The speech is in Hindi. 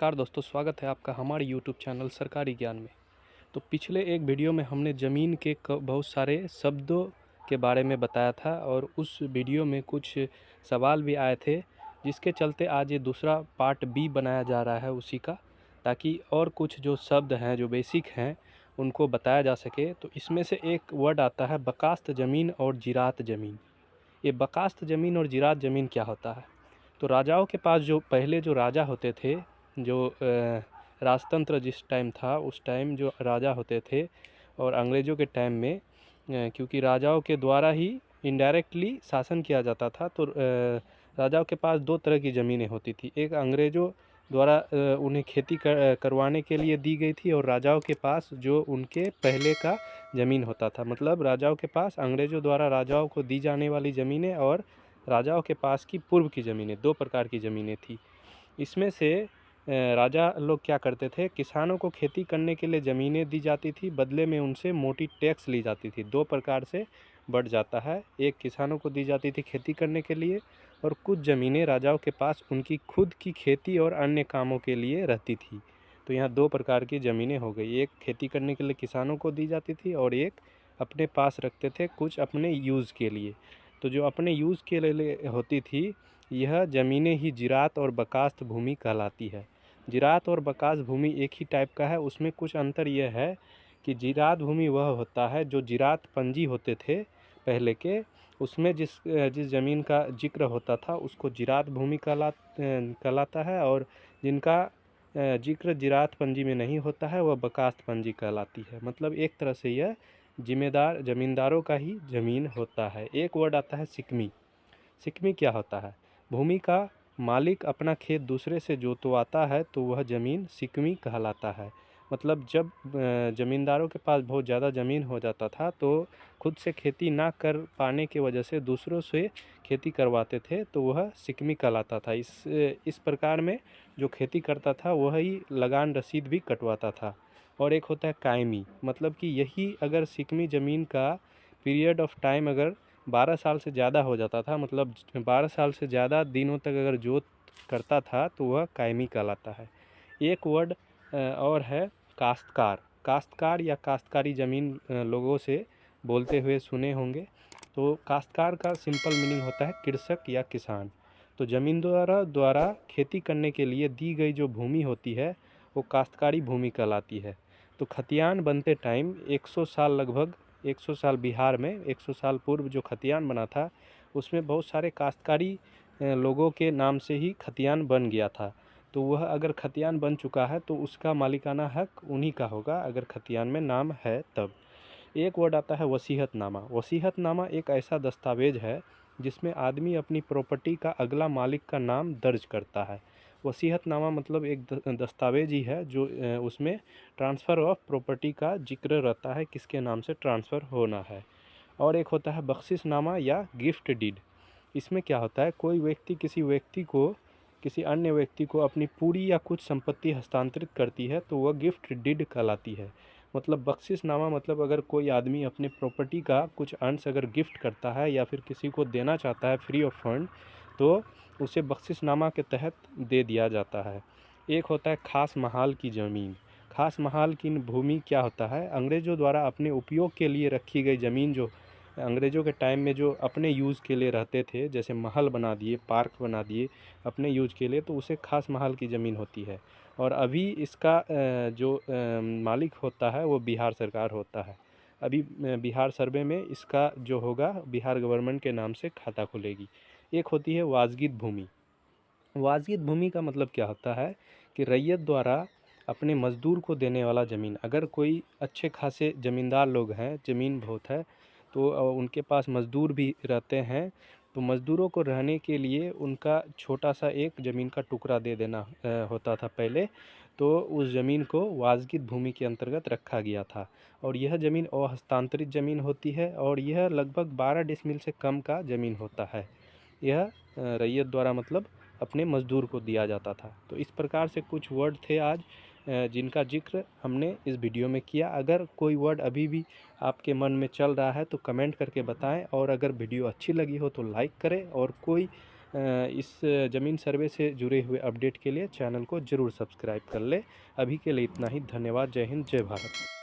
नमस्कार दोस्तों, स्वागत है आपका हमारे यूट्यूब चैनल सरकारी ज्ञान में। तो पिछले एक वीडियो में हमने ज़मीन के बहुत सारे शब्दों के बारे में बताया था और उस वीडियो में कुछ सवाल भी आए थे, जिसके चलते आज ये दूसरा पार्ट बी बनाया जा रहा है उसी का, ताकि और कुछ जो शब्द हैं जो बेसिक हैं उनको बताया जा सके। तो इसमें से एक वर्ड आता है बकास्त ज़मीन और जिरात ज़मीन। ये बकास्त ज़मीन और जिरात ज़मीन क्या होता है? तो राजाओं के पास जो पहले जो राजा होते थे, जो राजतंत्र जिस टाइम था उस टाइम जो राजा होते थे और अंग्रेज़ों के टाइम में क्योंकि राजाओं के द्वारा ही इनडायरेक्टली शासन किया जाता था, तो राजाओं के पास दो तरह की ज़मीनें होती थी। एक अंग्रेज़ों द्वारा उन्हें खेती करवाने के लिए दी गई थी, और राजाओं के पास जो उनके पहले का ज़मीन होता था। मतलब राजाओं के पास अंग्रेज़ों द्वारा राजाओं को दी जाने वाली ज़मीनें और राजाओं के पास की पूर्व की ज़मीनें, दो प्रकार की ज़मीनें थी। इसमें से राजा लोग क्या करते थे, किसानों को खेती करने के लिए ज़मीनें दी जाती थी, बदले में उनसे मोटी टैक्स ली जाती थी। दो प्रकार से बढ़ जाता है, एक किसानों को दी जाती थी खेती करने के लिए, और कुछ ज़मीनें राजाओं के पास उनकी खुद की खेती और अन्य कामों के लिए रहती थी। तो यहाँ दो प्रकार की ज़मीनें हो गई, एक खेती करने के लिए किसानों को दी जाती थी और एक अपने पास रखते थे कुछ अपने यूज़ के लिए। तो जो अपने यूज़ के लिए होती थी, यह ज़मीनें ही जिरात और बकास्त भूमि कहलाती है। जिरात और बकास्त भूमि एक ही टाइप का है, उसमें कुछ अंतर यह है कि जिरात भूमि वह होता है जो जिरात पंजी होते थे पहले के, उसमें जिस ज़मीन का जिक्र होता था उसको जिरात भूमि कहलाता है, और जिनका जिक्र जिरात पंजी में नहीं होता है वह बकास्त पंजी कहलाती है। मतलब एक तरह से यह ज़मींदारों का ही ज़मीन होता है। एक वर्ड आता है सिकमी। सिकमी क्या होता है? भूमि का मालिक अपना खेत दूसरे से जोतवाता है तो वह ज़मीन सिकमी कहलाता है। मतलब जब ज़मींदारों के पास बहुत ज़्यादा ज़मीन हो जाता था तो खुद से खेती ना कर पाने की वजह से दूसरों से खेती करवाते थे, तो वह सिकमी कहलाता था। इस प्रकार में जो खेती करता था वह ही लगान रसीद भी कटवाता था। और एक होता है कायमी, मतलब कि यही अगर सिकमी ज़मीन का पीरियड ऑफ टाइम अगर 12 साल से ज़्यादा हो जाता था, मतलब 12 साल से ज़्यादा दिनों तक अगर जोत करता था तो वह कायमी कहलाता है। एक वर्ड और है काश्तकार। काश्तकार या काश्तकारी ज़मीन लोगों से बोलते हुए सुने होंगे। तो काश्तकार का सिंपल मीनिंग होता है कृषक या किसान। तो ज़मींदारों द्वारा खेती करने के लिए दी गई जो भूमि होती है वो काश्तकारी भूमि कहलाती है। तो खतियान बनते टाइम 100 साल, लगभग 100 साल बिहार में 100 साल पूर्व जो खतियान बना था उसमें बहुत सारे काश्तकारी लोगों के नाम से ही खतियान बन गया था। तो वह अगर खतियान बन चुका है तो उसका मालिकाना हक उन्हीं का होगा, अगर खतियान में नाम है तब। एक वर्ड आता है वसीहतनामा। वसीहतनामा एक ऐसा दस्तावेज है जिसमें आदमी अपनी प्रॉपर्टी का अगला मालिक का नाम दर्ज करता है। वसीहतनामा मतलब एक दस्तावेज ही है जो उसमें ट्रांसफ़र ऑफ प्रॉपर्टी का जिक्र रहता है, किसके नाम से ट्रांसफ़र होना है। और एक होता है बख्शिशनामा या गिफ्ट डीड। इसमें क्या होता है, कोई व्यक्ति किसी अन्य व्यक्ति को अपनी पूरी या कुछ संपत्ति हस्तांतरित करती है तो वह गिफ्ट डीड कहलाती है। मतलब बख्शिशनामा मतलब अगर कोई आदमी अपने प्रॉपर्टी का कुछ अंश अगर गिफ्ट करता है या फिर किसी को देना चाहता है फ्री ऑफ फंड, तो उसे बख्शिशनामा के तहत दे दिया जाता है। एक होता है खास महाल की ज़मीन। खास महाल की भूमि क्या होता है, अंग्रेज़ों द्वारा अपने उपयोग के लिए रखी गई ज़मीन, जो अंग्रेज़ों के टाइम में जो अपने यूज़ के लिए रहते थे, जैसे महल बना दिए, पार्क बना दिए अपने यूज़ के लिए, तो उसे खास महाल की ज़मीन होती है। और अभी इसका जो मालिक होता है वो बिहार सरकार होता है। अभी बिहार सर्वे में इसका जो होगा बिहार गवर्नमेंट के नाम से खाता खुलेगी। एक होती है वाजगीद भूमि। वाजिद भूमि का मतलब क्या होता है कि रैयत द्वारा अपने मज़दूर को देने वाला ज़मीन। अगर कोई अच्छे खासे ज़मींदार लोग हैं, ज़मीन बहुत है, तो उनके पास मज़दूर भी रहते हैं, तो मज़दूरों को रहने के लिए उनका छोटा सा एक ज़मीन का टुकड़ा दे देना होता था पहले। तो उस ज़मीन को वाजगीद भूमि के अंतर्गत रखा गया था, और यह ज़मीन अहस्तांतरित ज़मीन होती है, और यह लगभग 12 डिसमिल से कम का ज़मीन होता है। यह रैयत द्वारा मतलब अपने मज़दूर को दिया जाता था। तो इस प्रकार से कुछ वर्ड थे आज जिनका जिक्र हमने इस वीडियो में किया। अगर कोई वर्ड अभी भी आपके मन में चल रहा है तो कमेंट करके बताएं, और अगर वीडियो अच्छी लगी हो तो लाइक करें, और कोई इस ज़मीन सर्वे से जुड़े हुए अपडेट के लिए चैनल को ज़रूर सब्सक्राइब कर ले। अभी के लिए इतना ही। धन्यवाद। जय हिंद, जय भारत।